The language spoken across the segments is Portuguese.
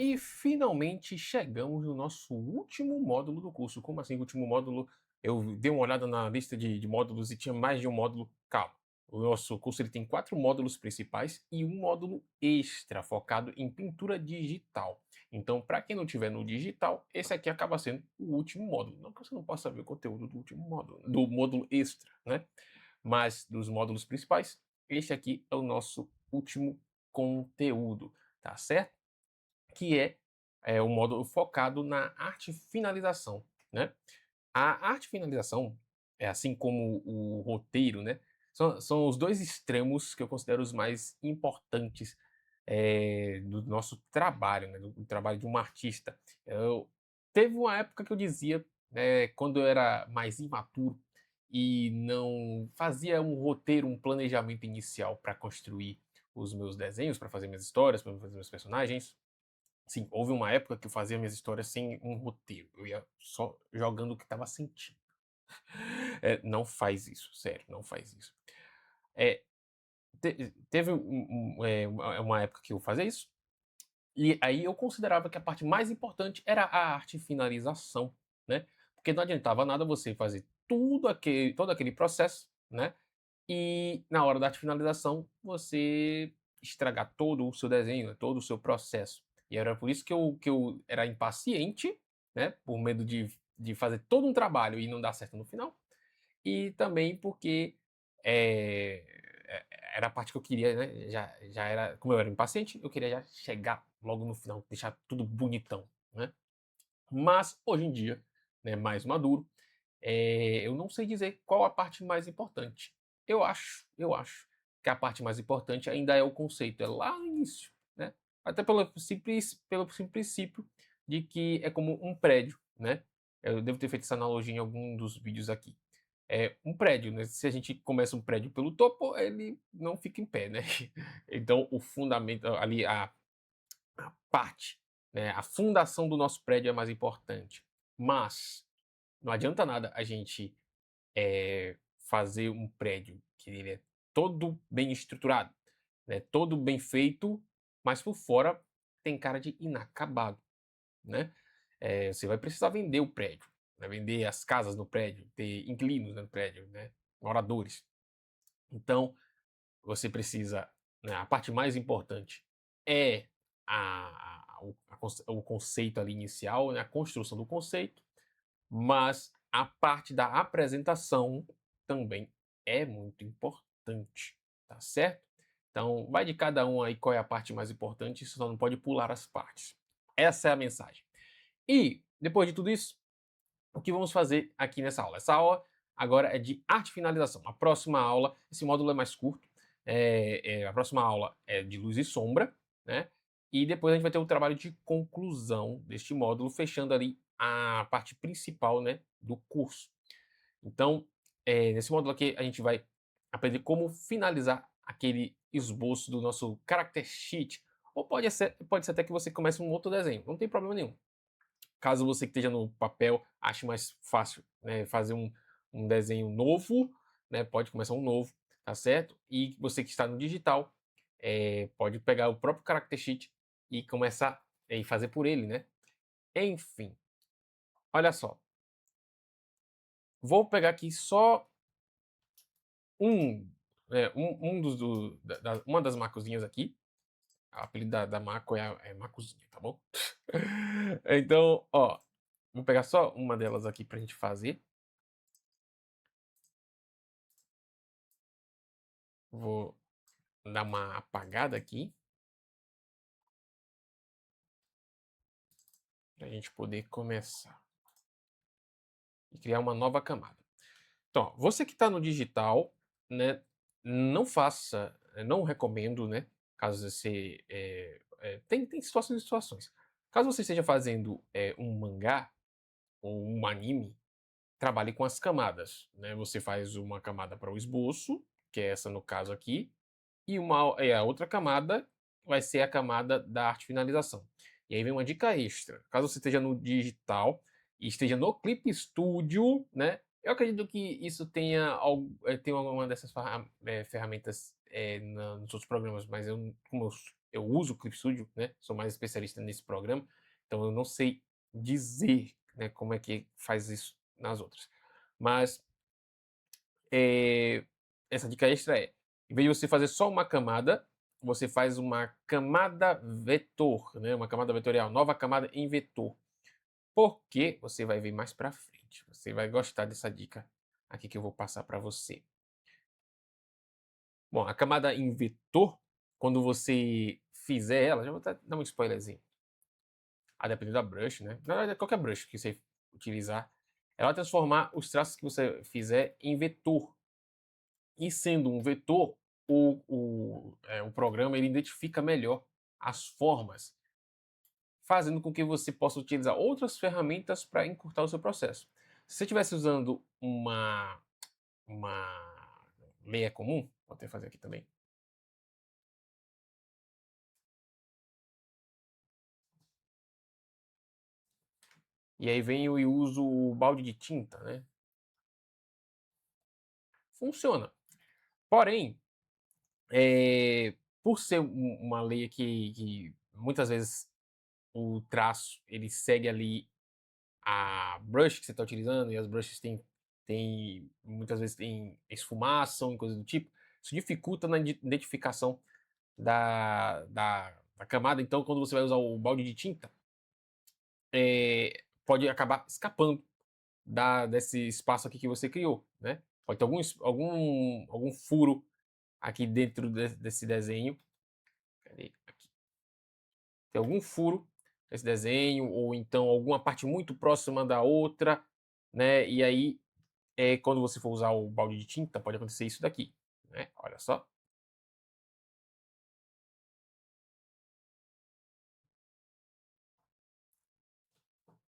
E finalmente chegamos no nosso último módulo do curso. Como assim, último módulo? Eu dei uma olhada na lista de módulos e tinha mais de um módulo. Calma. O nosso curso ele tem 4 módulos principais e um módulo extra focado em pintura digital. Então, para quem não tiver no digital, esse aqui acaba sendo o último módulo. Não que você não possa ver o conteúdo do último módulo, do módulo extra, né? Mas dos módulos principais, este aqui é o nosso último conteúdo, tá certo? Que é o módulo focado na arte finalização, né. A arte finalização, é assim como o roteiro, né, são os 2 extremos que eu considero os mais importantes, do nosso trabalho, né, do trabalho de um artista. Eu teve uma época que eu dizia, quando eu era mais imaturo e não fazia um roteiro, um planejamento inicial para construir os meus desenhos, para fazer minhas histórias, para fazer meus personagens. Sim, houve uma época que eu fazia minhas histórias sem um roteiro, eu ia só jogando o que estava sentindo. Não faz isso, sério, não faz isso. Eh, teve uma época que eu fazia isso, e aí eu considerava que a parte mais importante era a arte finalização, né, porque não adiantava nada você fazer todo aquele processo, né, e na hora da arte finalização você estragar todo o seu desenho, todo o seu processo. E era por isso que eu era impaciente, né, por medo de fazer todo um trabalho e não dar certo no final, e também porque, eh, era a parte que eu queria, né, já era como eu era impaciente, eu queria já chegar logo no final, deixar tudo bonitão, né. Mas hoje em dia, né, mais maduro, eu não sei dizer qual a parte mais importante. Eu acho que a parte mais importante ainda é o conceito, é lá no início, né. Até pelo simples princípio de que é como um prédio, né. Eu devo ter feito essa analogia em algum dos vídeos aqui. É um prédio, né, se a gente começa um prédio pelo topo, ele não fica em pé, né. Então o fundamento ali, a parte, né, a fundação do nosso prédio é mais importante. Mas não adianta nada a gente fazer um prédio que ele é todo bem estruturado, né, todo bem feito, mas por fora tem cara de inacabado, né. Você vai precisar vender o prédio, vai vender as casas no prédio, ter inquilinos no prédio, né, moradores. Então, você precisa, né, a parte mais importante é o conceito ali inicial, né, a construção do conceito, mas a parte da apresentação também é muito importante, tá certo? Então, vai de cada um aí qual é a parte mais importante, você só não pode pular as partes. Essa é a mensagem. E, depois de tudo isso, o que vamos fazer aqui nessa aula? Essa aula agora é de arte e finalização. A próxima aula, esse módulo é mais curto, a próxima aula é de luz e sombra, né? E depois a gente vai ter o trabalho de conclusão deste módulo, fechando ali a parte principal, né, do curso. Então, nesse módulo aqui, a gente vai aprender como finalizar aquele esboço do nosso character sheet. Ou pode ser até que você comece um outro desenho, não tem problema nenhum. Caso você que esteja no papel ache mais fácil, né, fazer um desenho novo, né, pode começar um novo, tá certo? E você que está no digital, pode pegar o próprio character sheet e começar e fazer por ele, né? Enfim, olha só, vou pegar aqui só um, um dos uma das macozinhas aqui. O apelido da maco é macozinha, tá bom? Então, ó, vou pegar só uma delas aqui pra gente fazer. Vou dar uma apagada aqui, para a gente poder começar e criar uma nova camada. Então, ó, você que está no digital, né, não faça, não recomendo, né, caso você, tem situações e situações. Caso você esteja fazendo, um mangá ou um anime, trabalhe com as camadas, né, você faz uma camada para o esboço, que é essa no caso aqui, e a outra camada vai ser a camada da arte finalização. E aí vem uma dica extra, caso você esteja no digital e esteja no Clip Studio, né, eu acredito que isso tenha alguma dessas ferramentas, nos outros programas, mas como eu eu uso o Clip Studio, né? Sou mais especialista nesse programa, então eu não sei dizer, né, como é que faz isso nas outras. Mas essa dica extra é, em vez de você fazer só uma camada, você faz uma camada vetor, né? Uma camada vetorial, nova camada em vetor. Porque você vai ver mais para frente. Você vai gostar dessa dica aqui que eu vou passar para você. Bom, a camada em vetor, quando você fizer ela, já vou dar um spoilerzinho. A depender da brush, né? Na verdade, qualquer brush que você utilizar, ela vai transformar os traços que você fizer em vetor. E sendo um vetor, o programa ele identifica melhor as formas, fazendo com que você possa utilizar outras ferramentas para encurtar o seu processo. Se você estivesse usando uma meia comum, vou até fazer aqui também. E aí venho e uso o balde de tinta, né? Funciona. Porém, por ser uma lei que muitas vezes o traço ele segue ali a brush que você está utilizando, e as brushes muitas vezes esfumaçam e coisas do tipo, isso dificulta na identificação da camada. Então, quando você vai usar o balde de tinta, pode acabar escapando desse espaço aqui que você criou, né? Pode ter algum furo aqui dentro desse desenho. Cadê? Aqui. Tem algum furo nesse desenho, ou então alguma parte muito próxima da outra, né? E aí, quando você for usar o balde de tinta, pode acontecer isso daqui, né? Olha só.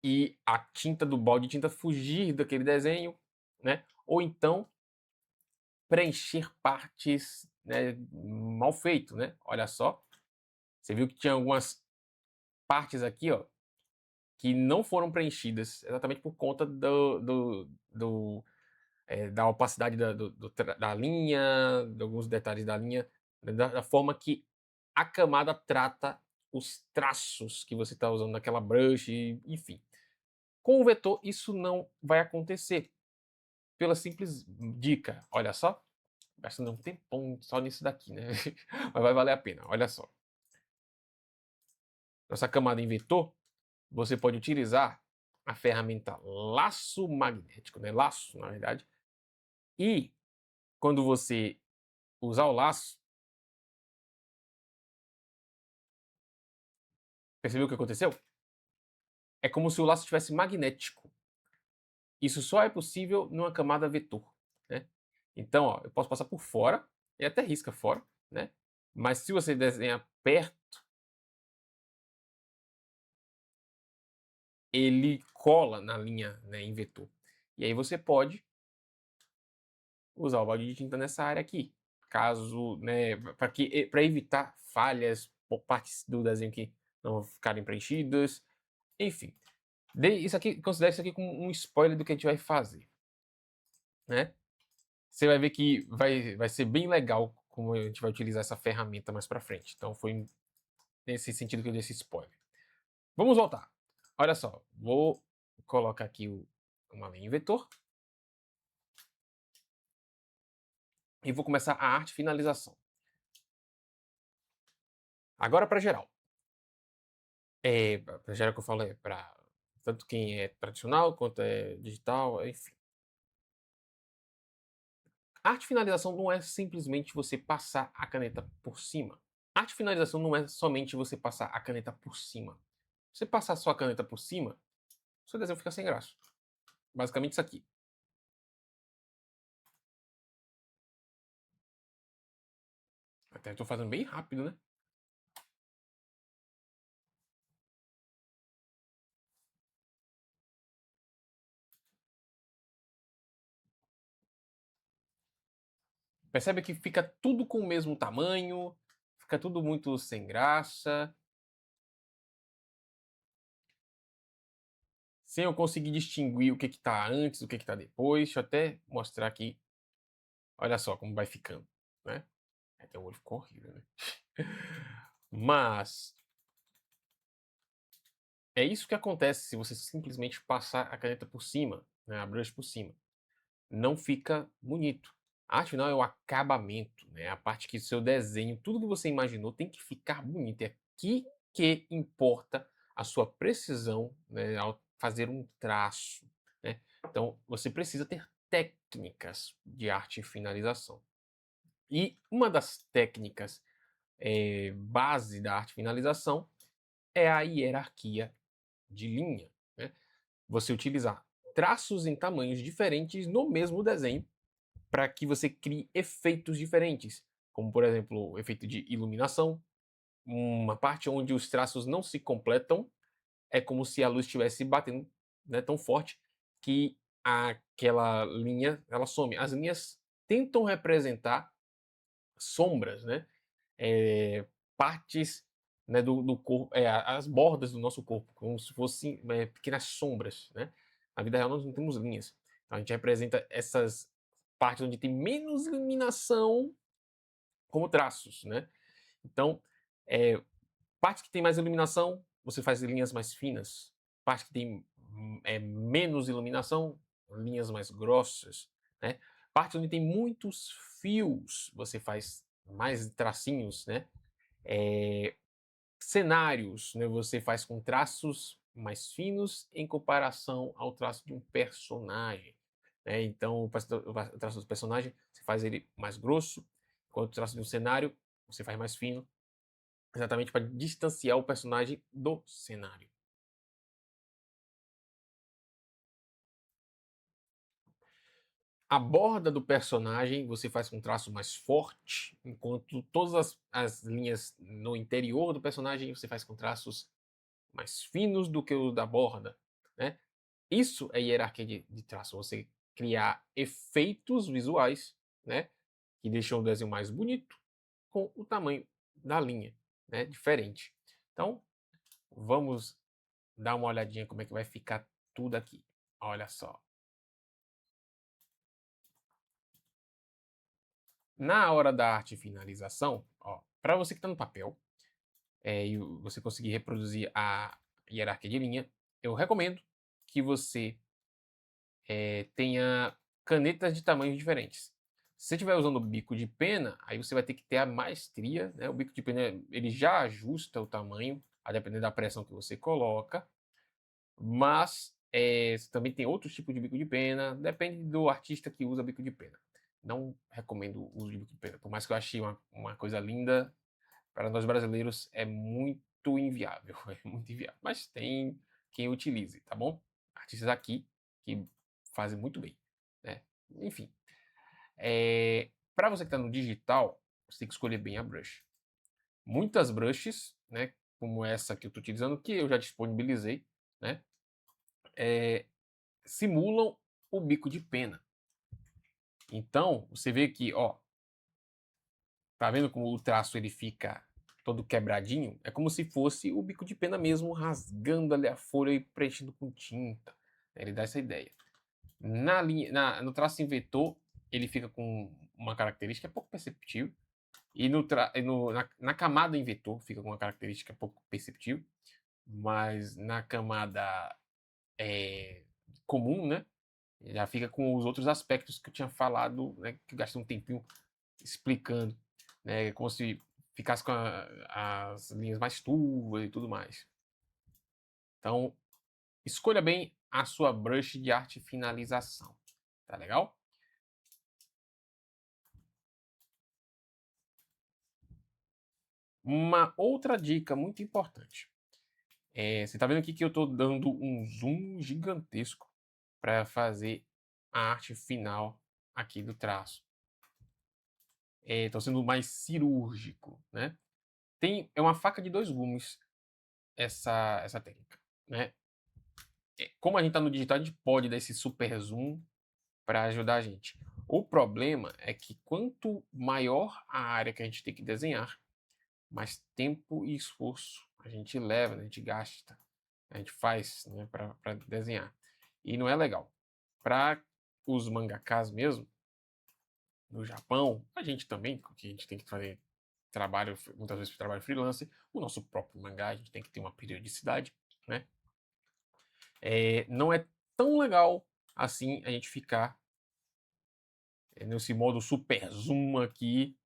E a tinta do balde de tinta fugir daquele desenho, né? Ou então preencher partes, né, mal feito, né? Olha só, você viu que tinha algumas partes aqui, ó, que não foram preenchidas exatamente por conta da opacidade da linha, de alguns detalhes da linha, da forma que a camada trata os traços que você está usando naquela brush, enfim. Com o vetor, isso não vai acontecer. Pela simples dica, olha só, gastando um tempão só nisso daqui, né? Mas vai valer a pena, olha só. Nossa camada em vetor, você pode utilizar a ferramenta laço magnético, né? Laço, na verdade. E quando você usar o laço, percebeu o que aconteceu? É como se o laço estivesse magnético. Isso só é possível numa camada vetor, né? Então, ó, eu posso passar por fora, e até risca fora, né? Mas se você desenhar perto, ele cola na linha, né, em vetor. E aí você pode usar o balde de tinta nessa área aqui, caso, né, para evitar falhas por partes do desenho que não ficarem preenchidas, enfim. Isso aqui, considere isso aqui como um spoiler do que a gente vai fazer, né? Você vai ver que vai ser bem legal como a gente vai utilizar essa ferramenta mais para frente. Então foi nesse sentido que eu dei esse spoiler. Vamos voltar. Olha só, vou colocar aqui uma linha em vetor e vou começar a arte finalização. Agora para geral. Para geral que eu falo é para tanto quem é tradicional quanto é digital, enfim. Arte finalização não é simplesmente você passar a caneta por cima. Arte finalização não é somente você passar a caneta por cima. Você passar só a caneta por cima, seu desenho fica sem graça. Basicamente isso aqui. Até estou fazendo bem rápido, né? Percebe que fica tudo com o mesmo tamanho, fica tudo muito sem graça. Sem eu conseguir distinguir o que está antes, o que está depois. Deixa eu até mostrar aqui. Olha só como vai ficando, né? Até o olho ficou horrível, né? Mas é isso que acontece se você simplesmente passar a caneta por cima, né, a brush por cima. Não fica bonito. A arte final é o acabamento, né, a parte que o seu desenho, tudo que você imaginou tem que ficar bonito. É aqui que importa a sua precisão, né, ao fazer um traço, né. Então, você precisa ter técnicas de arte e finalização. E uma das técnicas, base da arte e finalização é a hierarquia de linha, né. Você utilizar traços em tamanhos diferentes no mesmo desenho para que você crie efeitos diferentes, como por exemplo, o efeito de iluminação, uma parte onde os traços não se completam, é como se a luz estivesse batendo, né, tão forte que aquela linha ela some. As linhas tentam representar sombras, né, partes, né, do corpo, as bordas do nosso corpo, como se fossem pequenas sombras, né. Na vida real nós não temos linhas, então a gente representa essas partes onde tem menos iluminação como traços, né. Então, eh, partes que tem mais iluminação, você faz linhas mais finas, parte que tem menos iluminação, linhas mais grossas, né. Parte onde tem muitos fios, você faz mais tracinhos, né. Eh, cenários, né, você faz com traços mais finos em comparação ao traço de um personagem, né. Então o traço do personagem, você faz ele mais grosso, enquanto o traço de um cenário, você faz mais fino, exatamente para distanciar o personagem do cenário. A borda do personagem você faz com um traço mais forte, enquanto todas as linhas no interior do personagem você faz com traços mais finos do que o da borda, né. Isso é hierarquia de traço, você criar efeitos visuais, né, que deixam o desenho mais bonito com o tamanho da linha, né, diferente. Então, vamos dar uma olhadinha como é que vai ficar tudo aqui. Olha só. Na hora da arte e finalização, ó, para você que está no papel, e você conseguir reproduzir a hierarquia de linha, eu recomendo que você tenha canetas de tamanhos diferentes. Se você estiver usando o bico de pena, aí você vai ter que ter a maestria, né? O bico de pena ele já ajusta o tamanho, a depender da pressão que você coloca, mas também tem outros tipos de bico de pena, depende do artista que usa bico de pena. Não recomendo o uso de bico de pena, por mais que eu achei uma coisa linda, para nós brasileiros é muito inviável, é muito inviável. Mas tem quem utilize, tá bom? Artistas aqui que fazem muito bem, né? Enfim, para você que está no digital, você tem que escolher bem a brush. Muitas brushes, né, como essa que eu estou utilizando, que eu já disponibilizei, né, simulam o bico de pena. Então, você vê que, ó, tá vendo como o traço ele fica todo quebradinho? É como se fosse o bico de pena mesmo, rasgando ali a folha e preenchendo com tinta. Ele dá essa ideia. No traço em vetor, ele fica com uma característica pouco perceptível. E na camada em vetor fica com uma característica pouco perceptível. Mas na camada comum, né? Já fica com os outros aspectos que eu tinha falado, né, que eu gastei um tempinho explicando, né, como se ficasse com as linhas mais turvas e tudo mais. Então, escolha bem a sua brush de arte e finalização, tá legal? Uma outra dica muito importante, você tá vendo aqui que eu tô dando um zoom gigantesco para fazer a arte final aqui do traço. Tô sendo mais cirúrgico, né? É uma faca de dois gumes essa técnica, né? Como a gente está no digital, a gente pode dar esse super zoom para ajudar a gente. O problema é que quanto maior a área que a gente tem que desenhar, mais tempo e esforço a gente leva, né? A gente gasta, a gente faz, né, para desenhar. E não é legal. Para os mangakas mesmo, no Japão, a gente também, que a gente tem que fazer trabalho, muitas vezes trabalho freelancer, o nosso próprio mangá, a gente tem que ter uma periodicidade, né? Não é tão legal assim a gente ficar nesse modo super zoom aqui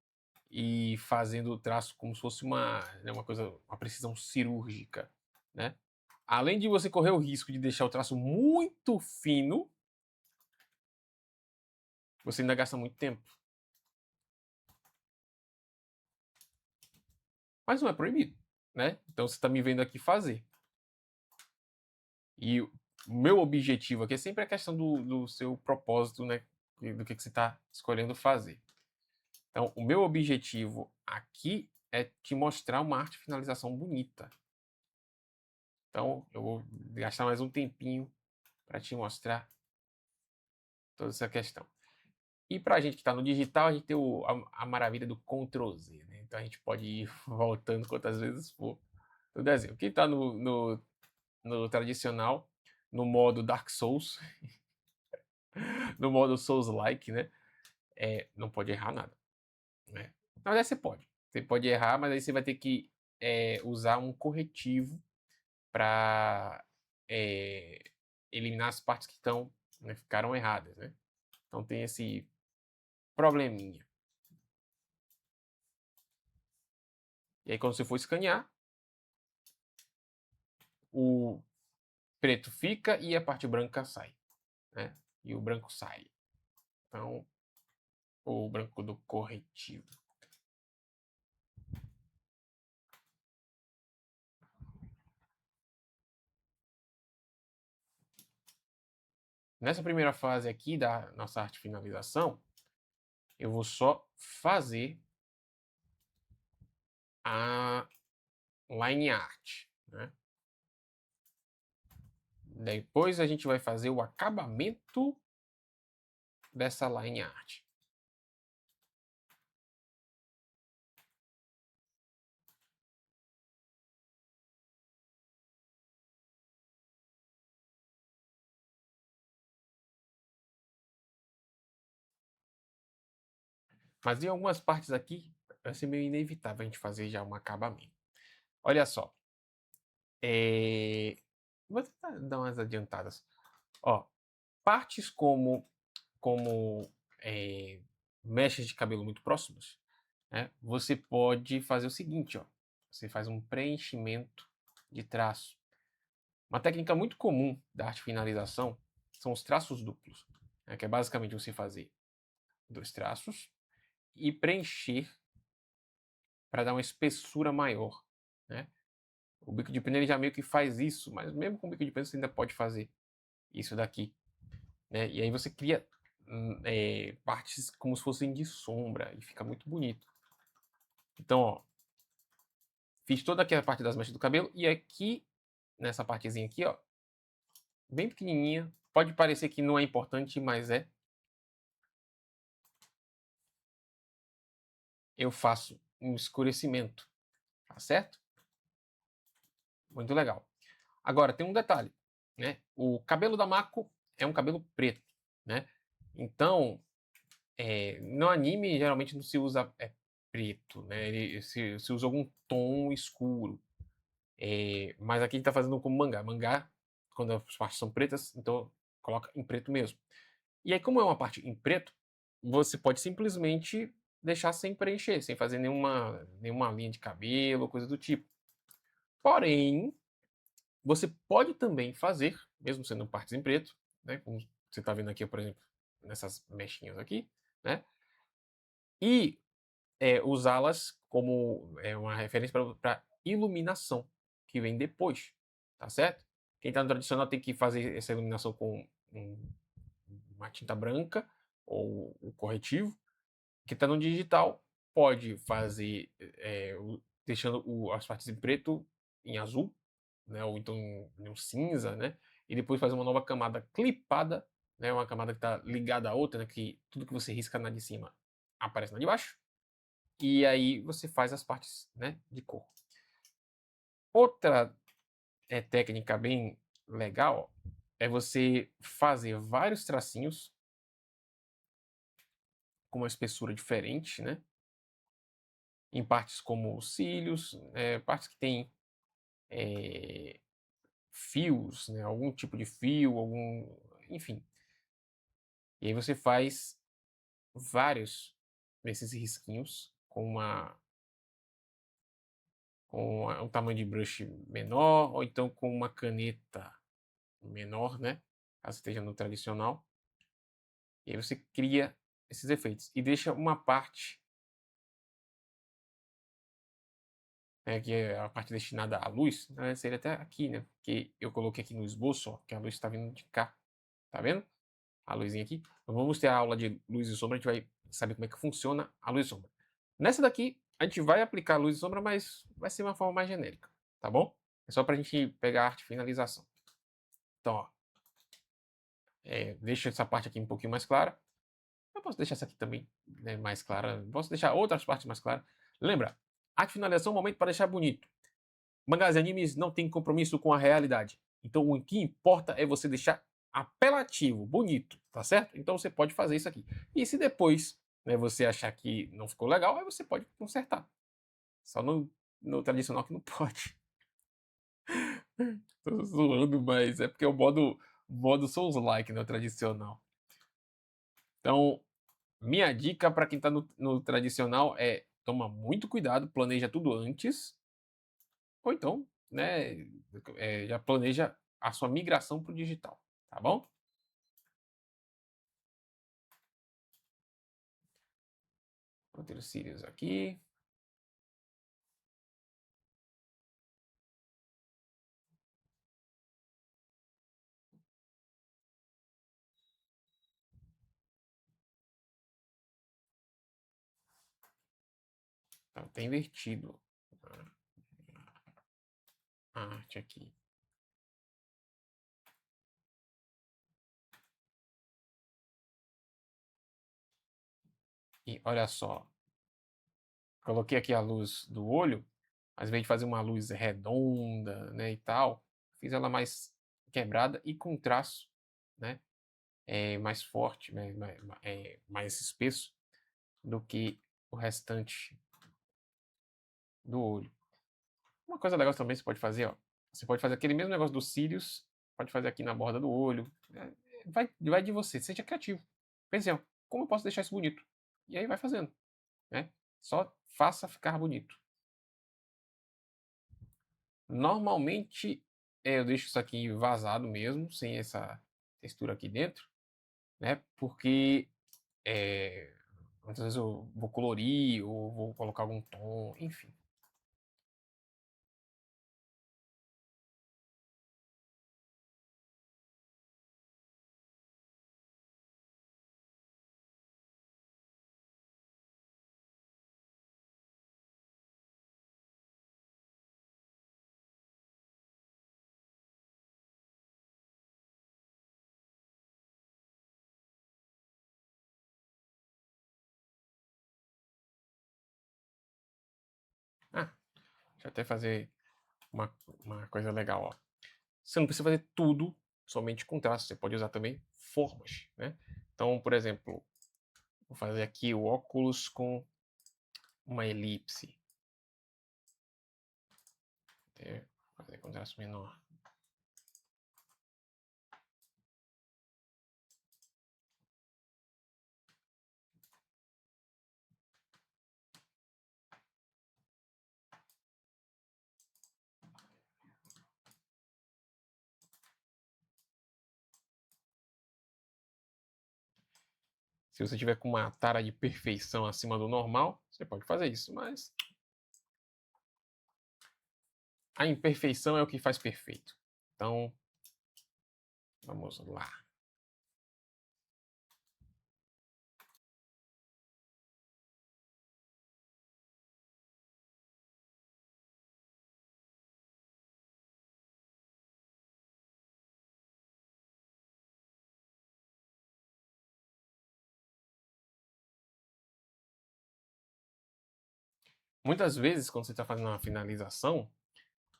e fazendo o traço como se fosse uma coisa, uma precisão cirúrgica, né? Além de você correr o risco de deixar o traço muito fino, você ainda gasta muito tempo. Mas não é proibido, né? Então você está me vendo aqui fazer. E o meu objetivo aqui é sempre a questão do seu propósito, né? Do que você está escolhendo fazer. Então, o meu objetivo aqui é te mostrar uma arte finalização bonita. Então, eu vou gastar mais um tempinho para te mostrar toda essa questão. E para a gente que está no digital, a gente tem a maravilha do Ctrl Z, né? Então a gente pode ir voltando quantas vezes for no desenho. Quem está no tradicional, no modo Dark Souls, no modo Souls-like, né? Não pode errar nada, né? Na verdade você pode. Você pode errar, mas aí você vai ter que usar um corretivo para eliminar as partes que estão, né, ficaram erradas, né? Então tem esse probleminha. E aí quando você for escanear, o preto fica e a parte branca sai, né? E o branco sai. Então, o branco do corretivo. Nessa primeira fase aqui da nossa arte finalização, eu vou só fazer a line art, né? Depois a gente vai fazer o acabamento dessa line art. Mas em algumas partes aqui vai ser meio inevitável a gente fazer já um acabamento. Olha só. Vou tentar dar umas adiantadas. Ó, partes como mechas de cabelo muito próximas, né? Você pode fazer o seguinte, ó. Você faz um preenchimento de traço. Uma técnica muito comum da arte finalização são os traços duplos, né? Que é basicamente você fazer 2 traços e preencher para dar uma espessura maior, né? O bico de pena ele já meio que faz isso, mas mesmo com o bico de pena você ainda pode fazer isso daqui, né? E aí você cria partes como se fossem de sombra e fica muito bonito. Então, ó, fiz toda aquela parte das mechas do cabelo e aqui, nessa partezinha aqui, ó, bem pequenininha, pode parecer que não é importante, mas é. Eu faço um escurecimento, tá certo? Muito legal. Agora, tem um detalhe, né? O cabelo da Mako é um cabelo preto, né? Então, no anime geralmente não se usa preto, né? Se usa algum tom escuro. Mas aqui a gente tá fazendo como mangá. Mangá, quando as partes são pretas, então coloca em preto mesmo. E aí, como é uma parte em preto, você pode simplesmente deixar sem preencher, sem fazer nenhuma linha de cabelo, coisa do tipo. Porém, você pode também fazer, mesmo sendo partes em preto, né? Como você está vendo aqui, por exemplo, nessas mechinhas aqui, né? E usá-las como uma referência para iluminação, que vem depois, tá certo? Quem está no tradicional tem que fazer essa iluminação com uma tinta branca ou o corretivo. Quem está no digital pode fazer deixando as partes em preto em azul, né? Ou então em um cinza, né? E depois fazer uma nova camada clipada, né? Uma camada que está ligada à outra, né? Que tudo que você risca na de cima aparece na de baixo. E aí você faz as partes, né, de cor. Outra técnica bem legal é você fazer vários tracinhos com uma espessura diferente, né? em partes como cílios, partes que tem fios, né, algum tipo de fio, enfim. E aí você faz vários desses risquinhos com um tamanho de brush menor, ou então com uma caneta menor, né, caso esteja no tradicional. E aí você cria esses efeitos e deixa uma parte, né, que é a parte destinada à luz, né, seria até aqui, né, porque eu coloquei aqui no esboço, ó, que a luz está vindo de cá, tá vendo? A luzinha aqui. Então vamos ter a aula de luz e sombra, a gente vai saber como é que funciona a luz e sombra. Nessa daqui, a gente vai aplicar luz e sombra, mas vai ser uma forma mais genérica, tá bom? É só pra gente pegar a arte de finalização. Então, ó, deixa essa parte aqui um pouquinho mais clara. Eu posso deixar essa aqui também, né, mais clara. Posso deixar outras partes mais claras. Lembra, arte de finalização é um momento para deixar bonito. Mangás e animes não tem compromisso com a realidade. Então o que importa é você deixar apelativo, bonito, tá certo? Então você pode fazer isso aqui. E se depois, né, você achar que não ficou legal, aí você pode consertar. Só no tradicional que não pode. Tô zoando, mas é porque é o modo Souls-like, né, o tradicional. Então, minha dica para quem tá no tradicional é toma muito cuidado, planeja tudo antes, ou então, né, já planeja a sua migração para o digital, tá bom? Vou ter os cílios aqui. Tá invertido a arte aqui. E olha só, coloquei aqui a luz do olho, mas ao invés de fazer uma luz redonda, né, e tal, fiz ela mais quebrada e com traço, né, mais forte, né, mais espesso do que o restante do olho. Uma coisa legal também você pode fazer, ó, você pode fazer aquele mesmo negócio dos cílios, pode fazer aqui na borda do olho, vai de você, seja criativo. Pense, ó, como eu posso deixar isso bonito? E aí vai fazendo, né? Só faça ficar bonito. Normalmente eu deixo isso aqui vazado mesmo, sem essa textura aqui dentro, né? Porque muitas vezes eu vou colorir ou vou colocar algum tom, enfim. Ah, deixa eu até fazer uma coisa legal, ó. Você não precisa fazer tudo somente com traço, você pode usar também formas, né? Então, por exemplo, vou fazer aqui o óculos com uma elipse. Fazer com traço menor. Se você tiver com uma tara de perfeição acima do normal, você pode fazer isso, mas a imperfeição é o que faz perfeito. Então, vamos lá. Muitas vezes, quando você está fazendo uma finalização,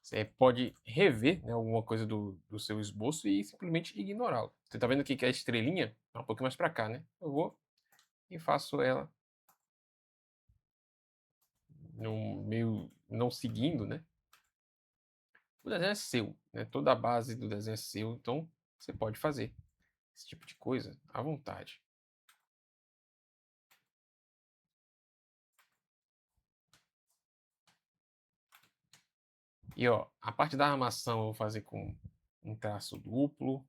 você pode rever, né, alguma coisa do seu esboço e simplesmente ignorá-lo. Você está vendo aqui que a estrelinha está um pouquinho mais para cá, né? Eu vou e faço ela meio não seguindo, né? O desenho é seu, né? Toda a base do desenho é seu, então você pode fazer esse tipo de coisa à vontade. E ó, a parte da armação eu vou fazer com um traço duplo,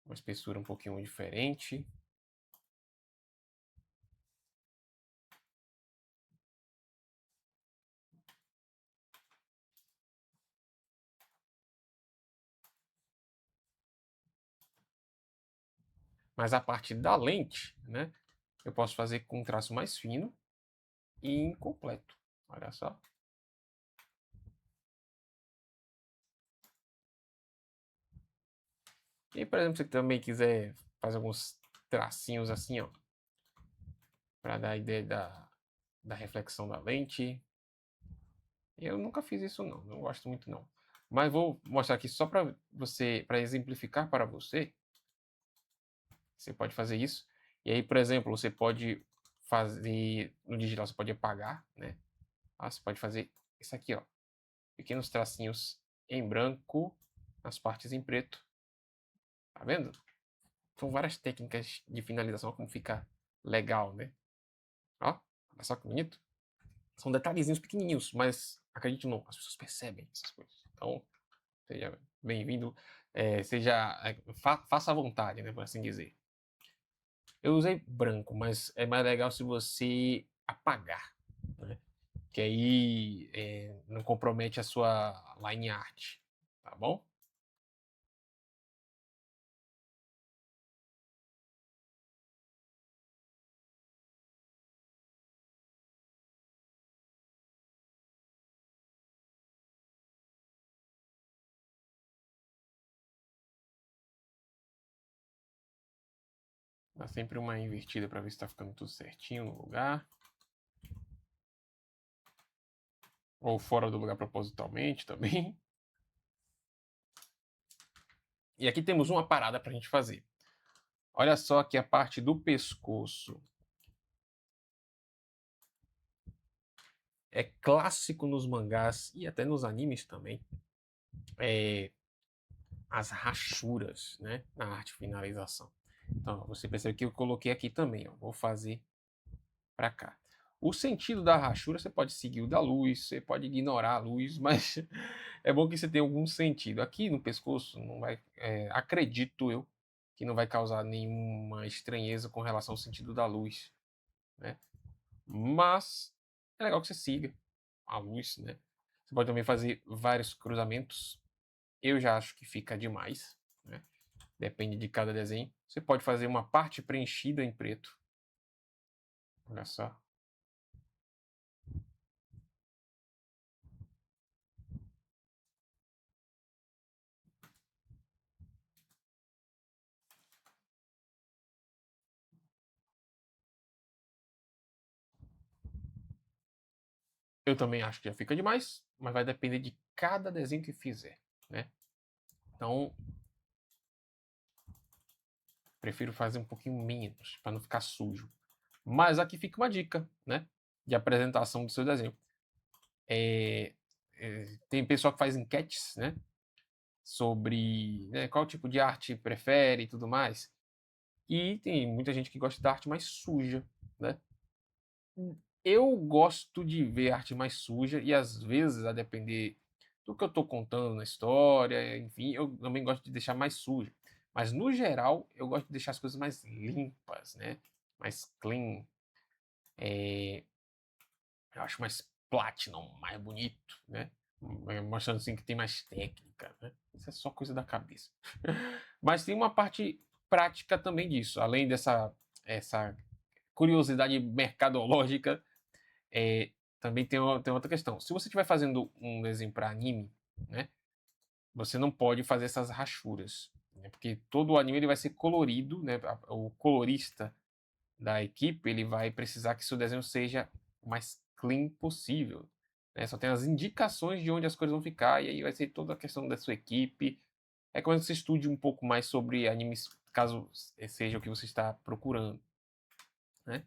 uma espessura um pouquinho diferente. Mas a parte da lente, né, eu posso fazer com um traço mais fino e incompleto. Olha só. E, por exemplo, se você também quiser fazer alguns tracinhos assim, ó, para dar a ideia da reflexão da lente. Eu nunca fiz isso não, não gosto muito não. Mas vou mostrar aqui só para você, para exemplificar para você. Você pode fazer isso. E aí, por exemplo, você pode fazer no digital, você pode apagar, né? Você pode fazer isso aqui, ó, pequenos tracinhos em branco nas partes em preto. Tá vendo? São várias técnicas de finalização como fica legal, né? Ó, olha só que bonito. São detalhezinhos pequenininhos, mas acredite não, as pessoas percebem essas coisas. Então, seja bem-vindo, faça à vontade, né, por assim dizer. Eu usei branco, mas é mais legal se você apagar, né? Que aí não compromete a sua line art, tá bom? Dá sempre uma invertida para ver se está ficando tudo certinho no lugar. Ou fora do lugar propositalmente também. E aqui temos uma parada para a gente fazer. Olha só que a parte do pescoço é clássico nos mangás e até nos animes também. As rachuras, né, na arte finalização. Então, você percebe que eu coloquei aqui também, ó, vou fazer para cá. O sentido da rachura, você pode seguir o da luz, você pode ignorar a luz, mas é bom que você tenha algum sentido. Aqui no pescoço, não vai, acredito eu, que não vai causar nenhuma estranheza com relação ao sentido da luz, né? Mas é legal que você siga a luz, né? Você pode também fazer vários cruzamentos. Eu já acho que fica demais, né? Depende de cada desenho. Você pode fazer uma parte preenchida em preto. Olha só. Eu também acho que já fica demais, mas vai depender de cada desenho que fizer, né? Então, prefiro fazer um pouquinho menos, para não ficar sujo. Mas aqui fica uma dica, né? De apresentação do seu desenho. Tem pessoal que faz enquetes, né? Sobre, né, qual tipo de arte prefere e tudo mais. E tem muita gente que gosta da arte mais suja, né? Eu gosto de ver arte mais suja e às vezes, a depender do que eu estou contando na história, enfim, eu também gosto de deixar mais sujo. Mas no geral, eu gosto de deixar as coisas mais limpas, né? Mais clean. Eu acho mais platinum, mais bonito, né? Mostrando assim que tem mais técnica, né? Isso é só coisa da cabeça. Mas tem uma parte prática também disso, além dessa essa curiosidade mercadológica. É, também tem outra questão. Se você estiver fazendo um desenho para anime, né, você não pode fazer essas rachuras, né, porque todo o anime ele vai ser colorido, né, o colorista da equipe ele vai precisar que seu desenho seja o mais clean possível. Né, só tem as indicações de onde as coisas vão ficar e aí vai ser toda a questão da sua equipe. É quando você estude um pouco mais sobre animes, caso seja o que você está procurando. Né?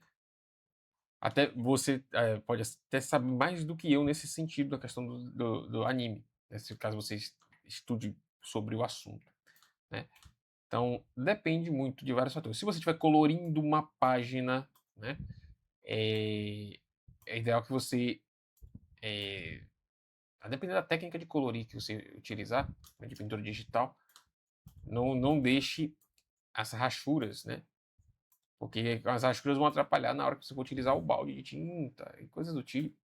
Até você pode até saber mais do que eu nesse sentido da questão do anime, né, se caso você estude sobre o assunto, né. Então, depende muito de vários fatores. Se você estiver colorindo uma página, né, é ideal que você, a depender da técnica de colorir que você utilizar, né, de pintura digital, não deixe as rachuras, né, porque as rachuras vão atrapalhar na hora que você for utilizar o balde de tinta e coisas do tipo.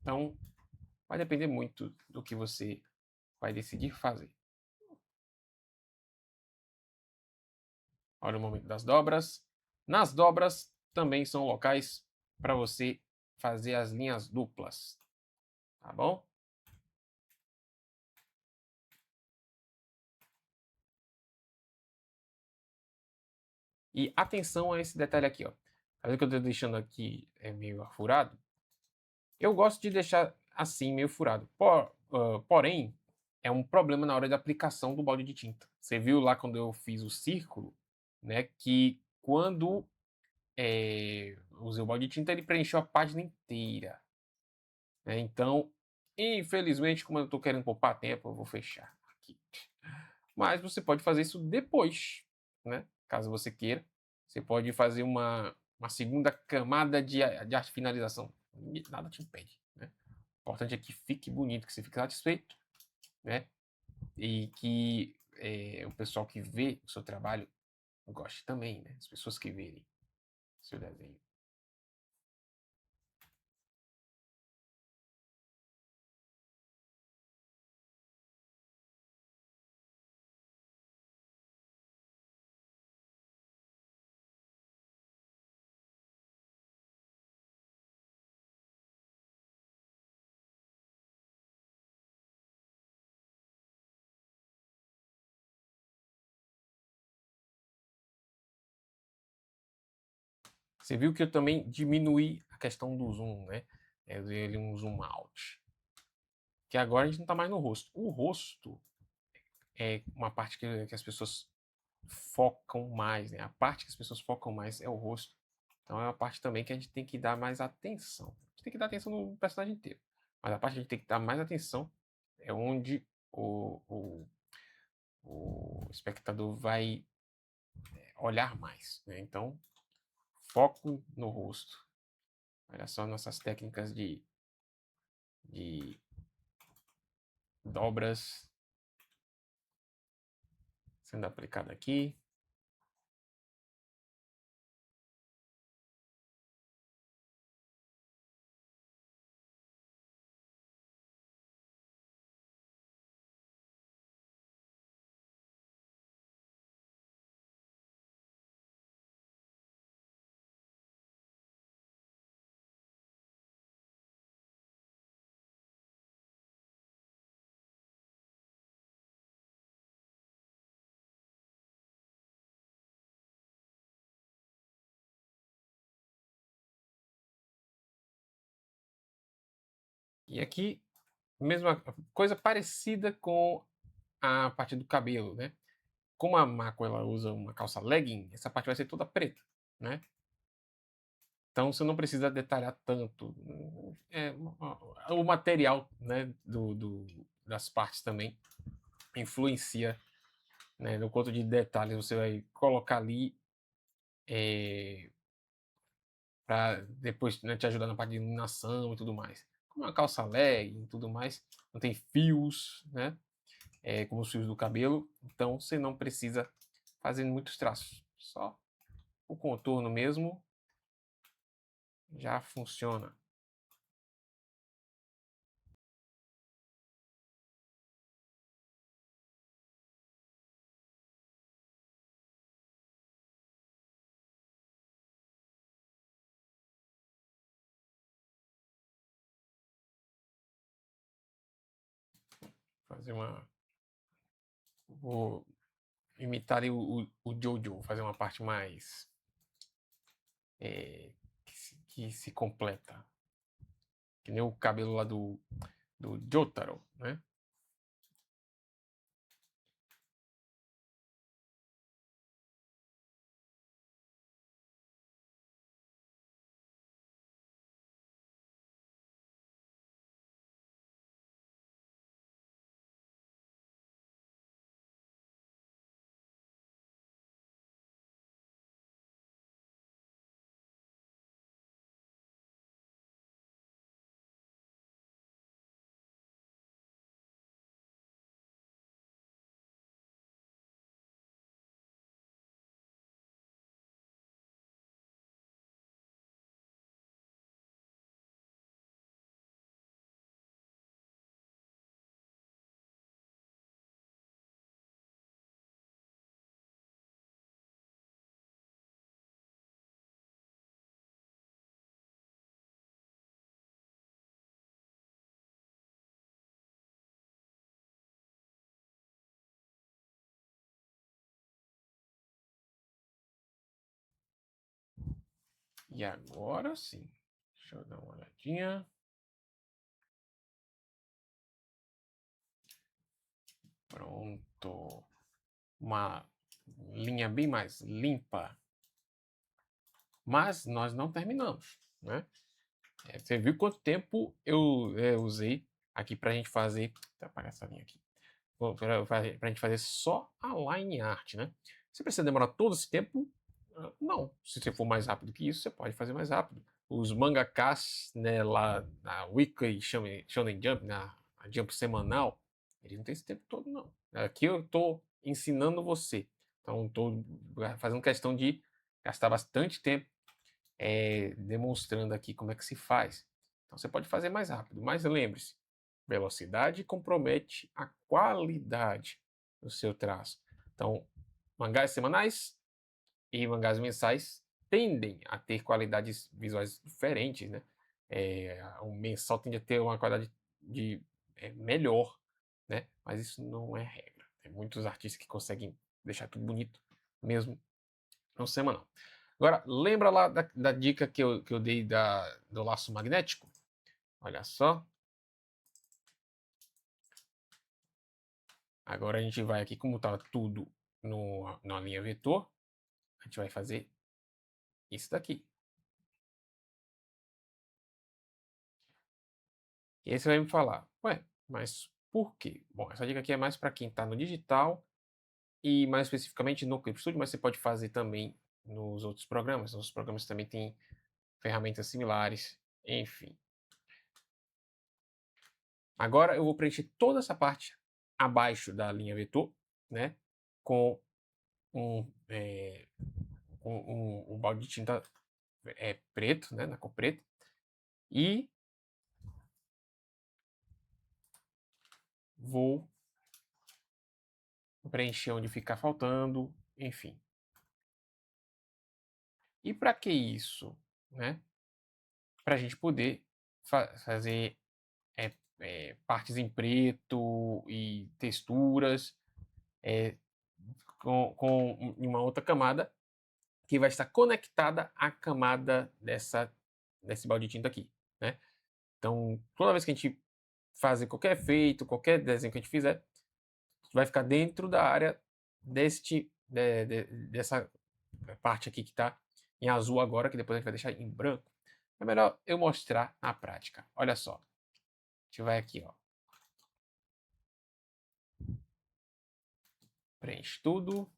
Então, vai depender muito do que você vai decidir fazer. Olha o momento das dobras. Nas dobras também são locais para você fazer as linhas duplas, tá bom? E atenção a esse detalhe aqui, ó. Tá vendo que eu estou deixando aqui meio afurado? Eu gosto de deixar assim, meio furado. Porém, é um problema na hora da aplicação do balde de tinta. Você viu lá quando eu fiz o círculo, né? Que quando usei o balde de tinta, ele preencheu a página inteira, né? Então, infelizmente, como eu estou querendo poupar tempo, eu vou fechar aqui. Mas você pode fazer isso depois, né? Caso você queira. Você pode fazer uma segunda camada de arte finalização. Nada te impede, né? O importante é que fique bonito, que você fique satisfeito, né? E que o pessoal que vê o seu trabalho goste também, né? As pessoas que verem o seu desenho. Você viu que eu também diminuí a questão do zoom, né? Eu dei ali um zoom out. Que agora a gente não está mais no rosto. O rosto é uma parte que as pessoas focam mais, né? A parte que as pessoas focam mais é o rosto. Então é uma parte também que a gente tem que dar mais atenção. A gente tem que dar atenção no personagem inteiro. Mas a parte que a gente tem que dar mais atenção é onde o espectador vai olhar mais, né? Então, foco no rosto. Olha só nossas técnicas de dobras sendo aplicada aqui. E aqui, mesma coisa parecida com a parte do cabelo, né? Como a Mako ela usa uma calça legging, essa parte vai ser toda preta, né? Então você não precisa detalhar tanto. O material, né, das partes também influencia, né, no quanto de detalhes você vai colocar ali para depois, né, te ajudar na parte de iluminação e tudo mais. Como uma calça legging e tudo mais, não tem fios, né? Como os fios do cabelo, então você não precisa fazer muitos traços, só o contorno mesmo já funciona. Fazer uma. Vou imitar o Jojo, vou fazer uma parte mais. Que se completa. Que nem o cabelo lá do Jotaro, né? E agora sim. Deixa eu dar uma olhadinha. Pronto. Uma linha bem mais limpa. Mas nós não terminamos, né? Você viu quanto tempo eu usei aqui para a gente fazer. Vou apagar essa linha aqui. Para a gente fazer só a line art, né? Você precisa demorar todo esse tempo? Não. Se você for mais rápido que isso, você pode fazer mais rápido. Os mangakas, né, lá na Weekly Shonen Jump, na Jump semanal, eles não têm esse tempo todo, não. Aqui eu estou ensinando você. Então, estou fazendo questão de gastar bastante tempo demonstrando aqui como é que se faz. Então você pode fazer mais rápido, mas lembre-se, velocidade compromete a qualidade do seu traço. Então, mangás semanais e mangás mensais tendem a ter qualidades visuais diferentes, né? O mensal tende a ter uma qualidade melhor, né? Mas isso não é regra. Tem muitos artistas que conseguem deixar tudo bonito mesmo no semanal. Agora, lembra lá da dica que eu dei do laço magnético? Olha só. Agora a gente vai aqui, como estava tudo na linha vetor, a gente vai fazer isso daqui. E aí você vai me falar, ué, mas por quê? Bom, essa dica aqui é mais para quem está no digital e mais especificamente no Clip Studio, mas você pode fazer também nos outros programas. Os programas também têm ferramentas similares, enfim. Agora eu vou preencher toda essa parte abaixo da linha vetor, né, com um balde de tinta preto, né, na cor preta, e vou preencher onde ficar faltando, enfim. E para que isso, né? Para a gente poder fazer partes em preto e texturas com uma outra camada que vai estar conectada à camada desse balde de tinta aqui, né? Então, toda vez que a gente fazer qualquer efeito, qualquer desenho que a gente fizer, vai ficar dentro da área dessa parte aqui que está em azul agora, que depois a gente vai deixar em branco. É melhor eu mostrar na prática. Olha só. A gente vai aqui, ó. Preenche tudo.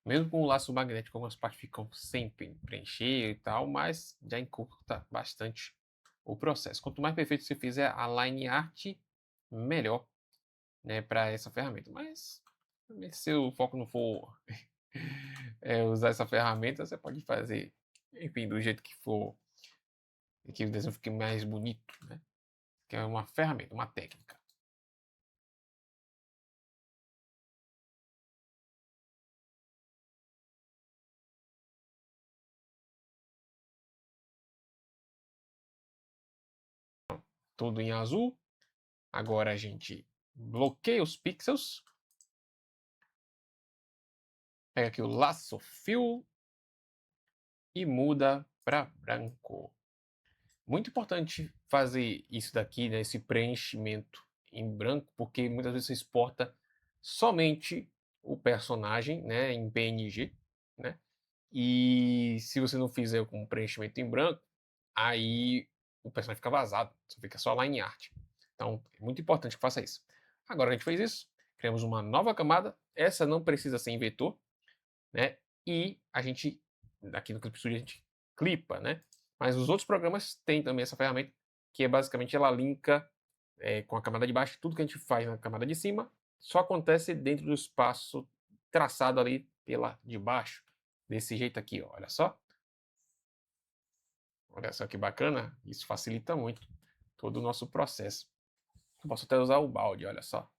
Mesmo com o laço magnético, algumas partes ficam sem preencher e tal, mas já encurta bastante o processo. Quanto mais perfeito você fizer a line art, melhor, né, para essa ferramenta. Mas se o foco não for usar essa ferramenta, você pode fazer, enfim, do jeito que for, e que o desenho fique mais bonito, né? Que é uma ferramenta, uma técnica. Tudo em azul. Agora a gente bloqueia os pixels. Pega aqui o laço fill e muda para branco. Muito importante fazer isso daqui, né, esse preenchimento em branco, porque muitas vezes você exporta somente o personagem, né, em PNG, né, e se você não fizer com preenchimento em branco, aí o personagem fica vazado, só fica só lá em arte. Então, é muito importante que faça isso. Agora que a gente fez isso, criamos uma nova camada, essa não precisa ser em vetor, né, e a gente, aqui no Clip Studio, a gente clipa, né, mas os outros programas têm também essa ferramenta, que é basicamente ela linka com a camada de baixo, tudo que a gente faz na camada de cima só acontece dentro do espaço traçado ali pela de baixo, desse jeito aqui, ó, olha só. Olha só que bacana, isso facilita muito todo o nosso processo. Eu posso até usar o balde, olha só.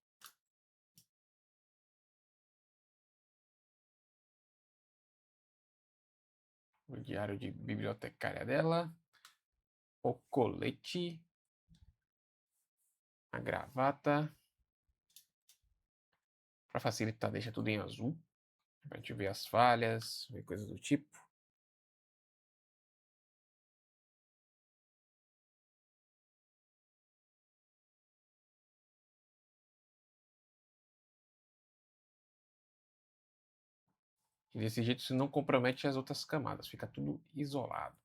O diário de bibliotecária dela, o colete, a gravata, para facilitar, deixa tudo em azul, para a gente ver as falhas, ver coisas do tipo. E desse jeito você não compromete as outras camadas, fica tudo isolado.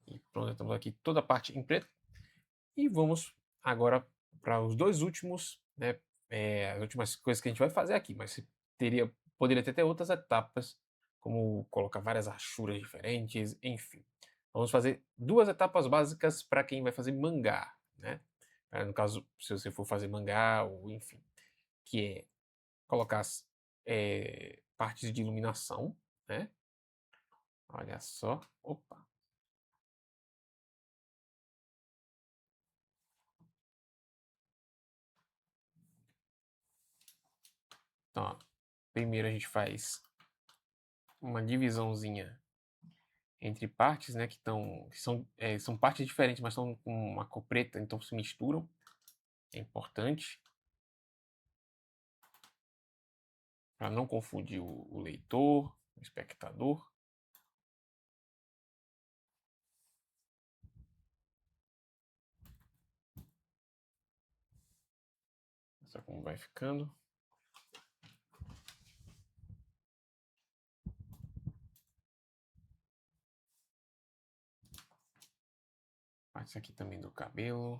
E pronto, estamos aqui toda a parte em preto. E vamos agora para os dois últimos, né, as últimas coisas que a gente vai fazer aqui, mas poderia ter outras etapas, como colocar várias achuras diferentes, enfim. Vamos fazer duas etapas básicas para quem vai fazer mangá, né? No caso, se você for fazer mangá, ou enfim, que é colocar as partes de iluminação, né? Olha só, opa. Então, ó, primeiro a gente faz uma divisãozinha entre partes, né, são partes diferentes, mas estão com uma cor preta, então se misturam. É importante para não confundir o leitor, o espectador. Olha como vai ficando. Parte aqui também do cabelo.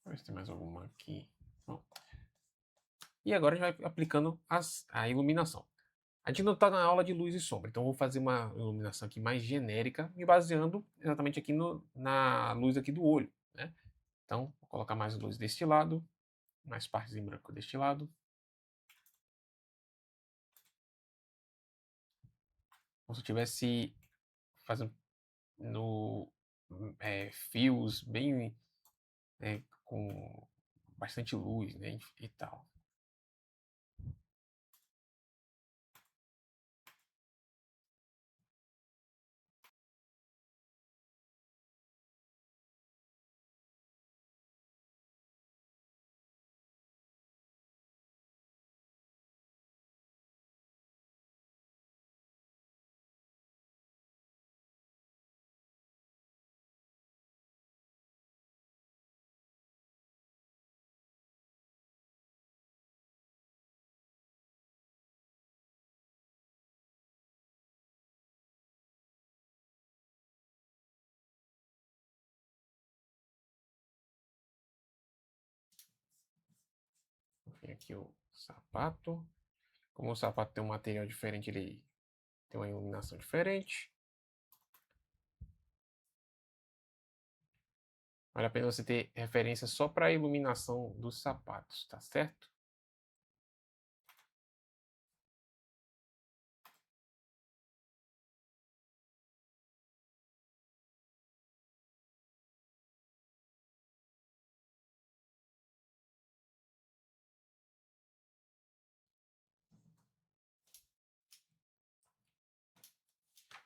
Vamos ver se tem mais alguma aqui. Bom. E agora a gente vai aplicando a iluminação. A gente não está na aula de luz e sombra, então eu vou fazer uma iluminação aqui mais genérica, me baseando exatamente aqui na luz aqui do olho, né? Então, vou colocar mais luz deste lado, mais partes em branco deste lado. Como se eu estivesse fazendo fios bem com bastante luz, né, e tal. Vem aqui o sapato. Como o sapato tem um material diferente, ele tem uma iluminação diferente. Vale a pena você ter referência só para a iluminação dos sapatos, tá certo?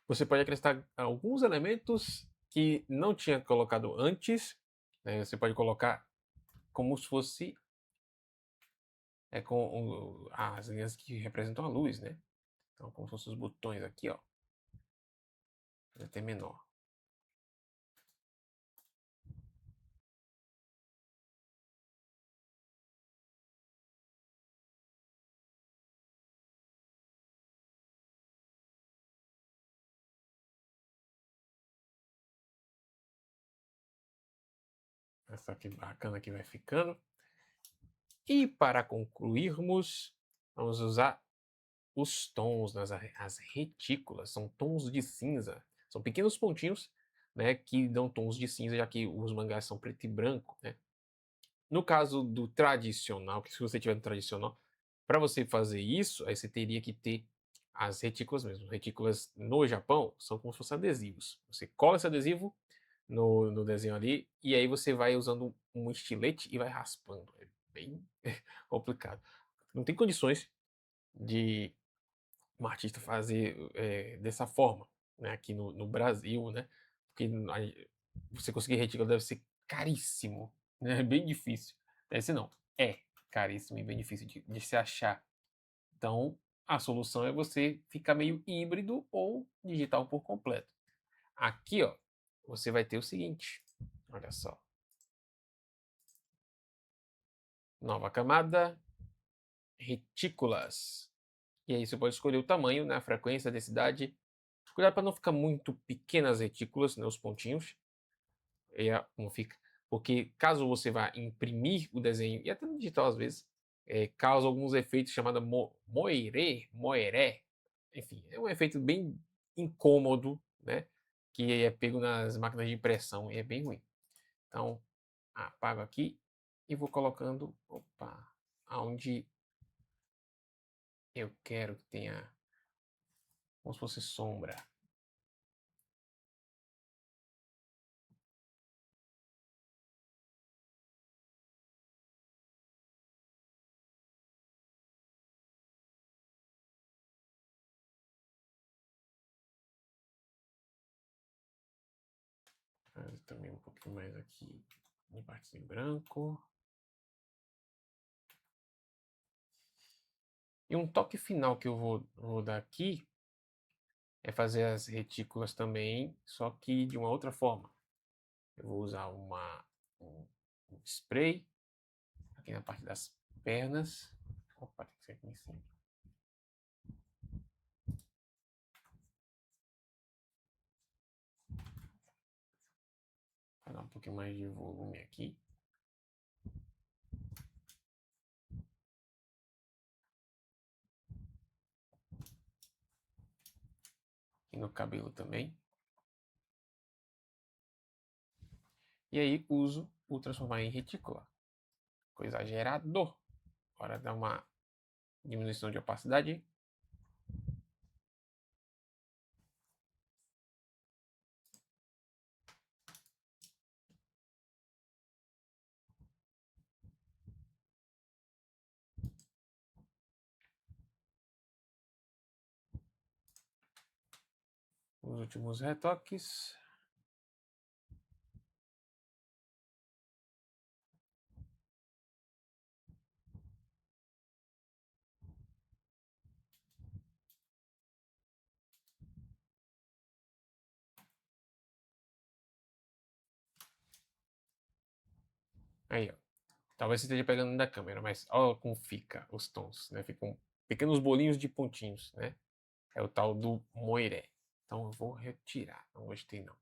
Você pode acrescentar alguns elementos que não tinha colocado antes, né? Você pode colocar como se fosse com as linhas que representam a luz, né? Então, como se fossem os botões aqui, ó. Até menor. Essa que bacana que vai ficando. E para concluirmos, vamos usar os tons, as retículas. São tons de cinza. São pequenos pontinhos, né, que dão tons de cinza, já que os mangás são preto e branco, né? No caso do tradicional, que se você tiver no tradicional, para você fazer isso, aí você teria que ter as retículas mesmo. Retículas no Japão são como se fossem adesivos. Você cola esse adesivo no desenho ali, e aí você vai usando um estilete e vai raspando. É bem complicado. Não tem condições de um artista fazer dessa forma, né? Aqui no Brasil, né? Porque você conseguir retícula deve ser caríssimo, né? É bem difícil. Deve ser não, é caríssimo e bem difícil de se achar. Então, a solução é você ficar meio híbrido ou digital por completo. Aqui, ó, você vai ter o seguinte, olha só. Nova camada, retículas. E aí você pode escolher o tamanho, né, a frequência, a densidade. Cuidado para não ficar muito pequenas as retículas, né, os pontinhos. Como fica. Porque caso você vá imprimir o desenho, e até no digital às vezes, causa alguns efeitos chamados moeré. Enfim, é um efeito bem incômodo, né? Que é pego nas máquinas de impressão e é bem ruim. Então, apago aqui e vou colocando, opa, aonde eu quero que tenha, como se fosse sombra. Fazer também um pouquinho mais aqui em parte em branco. E um toque final que eu vou dar aqui é fazer as retículas também, só que de uma outra forma. Eu vou usar um spray aqui na parte das pernas. Opa, tem que ser aqui em cima. Para dar um pouquinho mais de volume aqui. E no cabelo também. E aí uso o transformar em retícula. Ficou exagerado. Agora dá uma diminuição de opacidade. Os últimos retoques. Aí, ó. Talvez você esteja pegando da câmera, mas olha como fica os tons, né? Ficam pequenos bolinhos de pontinhos, né? É o tal do moiré. Então eu vou retirar, não gostei não.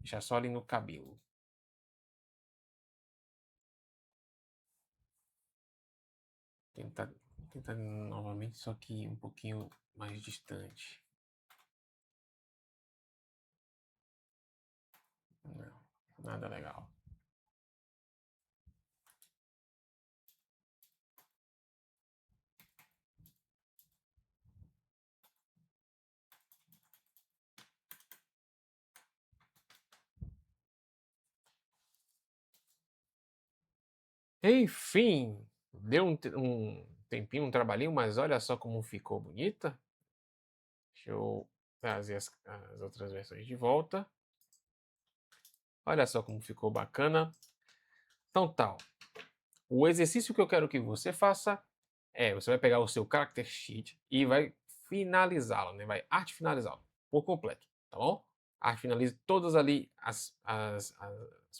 Deixar só ali no cabelo. Tentar, tentar novamente, só que um pouquinho mais distante. Não, nada legal. Enfim, deu um tempinho, um trabalhinho, mas olha só como ficou bonita. Deixa eu trazer as outras versões de volta. Olha só como ficou bacana. Então tá, ó. O exercício que eu quero que você faça você vai pegar o seu character sheet e vai finalizá-lo, né? Vai arte finalizá-lo por completo, tá bom? Arte finalize todas ali as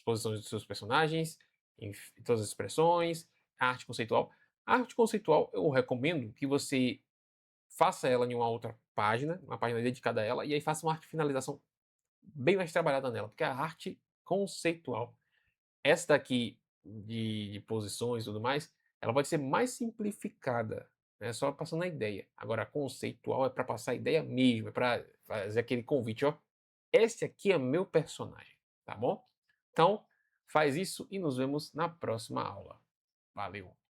posições dos seus personagens, em todas as expressões, a arte conceitual. A arte conceitual eu recomendo que você faça ela em uma outra página, uma página dedicada a ela, e aí faça uma arte finalização bem mais trabalhada nela, porque a arte conceitual, essa daqui de posições e tudo mais, ela pode ser mais simplificada, né, só passando a ideia. Agora, a conceitual é para passar a ideia mesmo, é para fazer aquele convite, ó. Esse aqui é meu personagem, tá bom? Então, faz isso e nos vemos na próxima aula. Valeu!